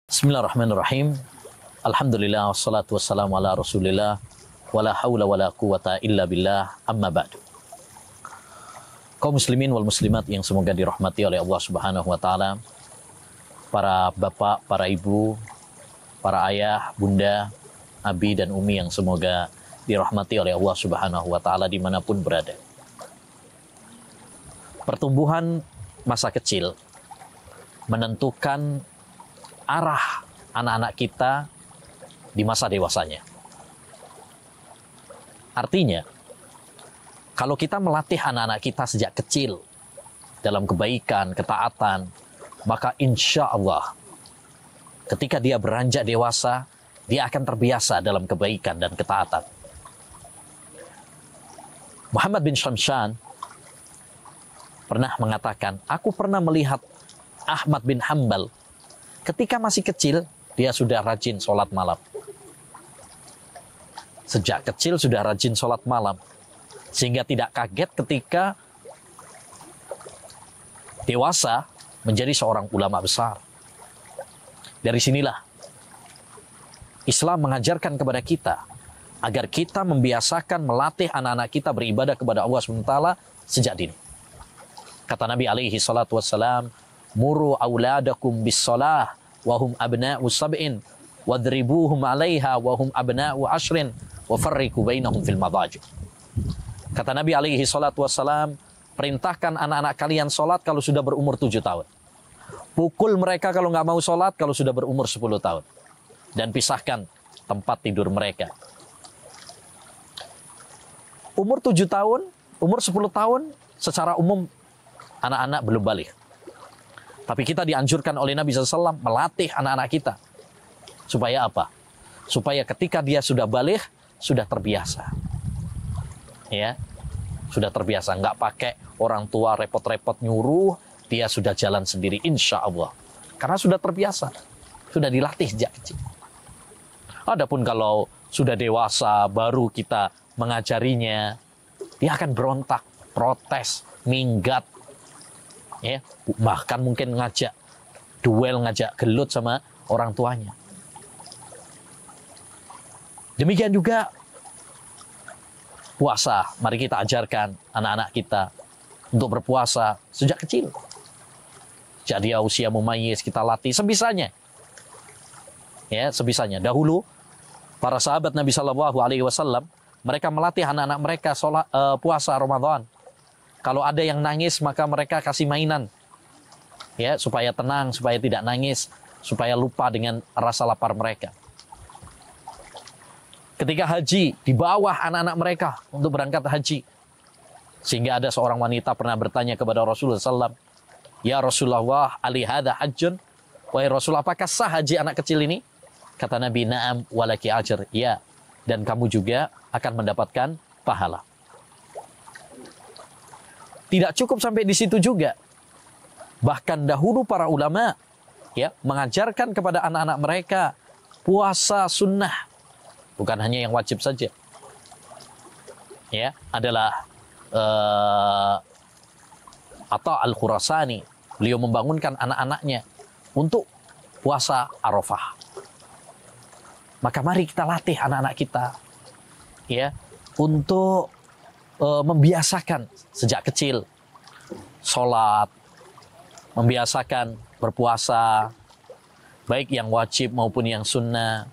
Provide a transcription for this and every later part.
Bismillahirrahmanirrahim. Alhamdulillah wassalatu wassalamu ala Rasulillah wala haula wala quwata illa billah amma ba'du. Kaum muslimin wal muslimat yang semoga dirahmati oleh Allah Subhanahu wa taala. Para bapak, para ibu, para ayah, bunda, abi dan umi yang semoga dirahmati oleh Allah Subhanahu wa taala dimanapun berada. Pertumbuhan masa kecil menentukan arah anak-anak kita di masa dewasanya. Artinya, kalau kita melatih anak-anak kita sejak kecil dalam kebaikan, ketaatan, maka insya Allah ketika dia beranjak dewasa, dia akan terbiasa dalam kebaikan dan ketaatan. Muhammad bin Syamshan pernah mengatakan, aku pernah melihat Ahmad bin Hanbal ketika masih kecil, dia sudah rajin sholat malam. Sejak kecil sudah rajin sholat malam. Sehingga tidak kaget ketika dewasa menjadi seorang ulama besar. Dari sinilah Islam mengajarkan kepada kita agar kita membiasakan melatih anak-anak kita beribadah kepada Allah SWT sejak dini. Kata Nabi alaihi salatu wassalam, muru auladakum bis shalah wa hum abna'u sab'in wadribuhum 'alaiha wa hum abna'u 'ashrin wa farriqu bainahum fil madaji. Kata Nabi alaihi salatu wassalam, perintahkan anak-anak kalian salat kalau sudah berumur 7 tahun. Pukul mereka kalau nggak mau salat kalau sudah berumur 10 tahun. Dan pisahkan tempat tidur mereka. Umur 7 tahun, umur 10 tahun secara umum anak-anak belum balik. Tapi kita dianjurkan oleh Nabi SAW melatih anak-anak kita. Supaya apa? Supaya ketika dia sudah balik, sudah terbiasa. Ya, sudah terbiasa. Nggak pakai orang tua repot-repot nyuruh, dia sudah jalan sendiri insya Allah. Karena sudah terbiasa. Sudah dilatih sejak kecil. Adapun kalau sudah dewasa, baru kita mengajarinya, dia akan berontak, protes, minggat. Ya, bahkan mungkin ngajak duel, ngajak gelut sama orang tuanya. Demikian juga puasa. Mari kita ajarkan anak-anak kita untuk berpuasa sejak kecil. Sejak dia usia mumayyiz kita latih sebisanya. Ya, sebisanya. Dahulu para sahabat Nabi SAW mereka melatih anak-anak mereka puasa Ramadan. Kalau ada yang nangis, maka mereka kasih mainan. Ya, supaya tenang, supaya tidak nangis, supaya lupa dengan rasa lapar mereka. Ketika haji, di bawah anak-anak mereka untuk berangkat haji. Sehingga ada seorang wanita pernah bertanya kepada Rasulullah SAW, ya Rasulullah, ali hadha hajjun? Wahai Rasulullah, apakah sah haji anak kecil ini? Kata Nabi, na'am walaki ajr. Ya, dan kamu juga akan mendapatkan pahala. Tidak cukup sampai di situ juga. Bahkan dahulu para ulama ya mengajarkan kepada anak-anak mereka puasa sunnah. Bukan hanya yang wajib saja. Ya, adalah Atha al-Khurasani. Beliau membangunkan anak-anaknya untuk puasa Arafah. Maka mari kita latih anak-anak kita ya untuk membiasakan sejak kecil sholat, membiasakan berpuasa, baik yang wajib maupun yang sunnah.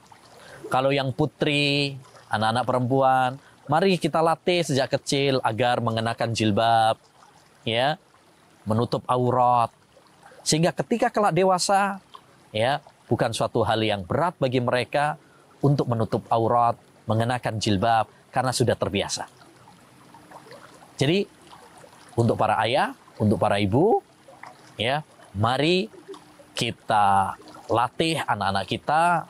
Kalau yang putri, anak-anak perempuan, mari kita latih sejak kecil agar mengenakan jilbab, ya, menutup aurat, sehingga ketika kelak dewasa, ya, bukan suatu hal yang berat bagi mereka untuk menutup aurat, mengenakan jilbab, karena sudah terbiasa. Jadi untuk para ayah, untuk para ibu, ya, mari kita latih anak-anak kita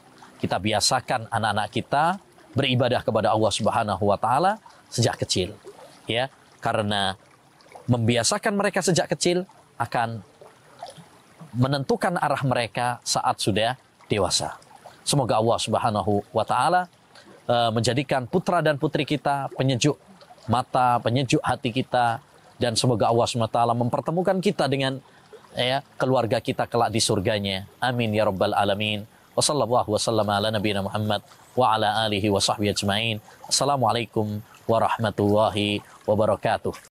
biasakan anak-anak kita beribadah kepada Allah Subhanahu wa taala sejak kecil, ya. Karena membiasakan mereka sejak kecil akan menentukan arah mereka saat sudah dewasa. Semoga Allah Subhanahu wa taala menjadikan putra dan putri kita penyejuk mata, penyejuk hati kita, dan semoga Allah SWT mempertemukan kita dengan keluarga kita kelak di surganya. Amin ya rabbal alamin. Wa sallallahu wasallam ala nabiyina Muhammad wa ala alihi wa sahbihi ajmain. Assalamualaikum warahmatullahi wabarakatuh.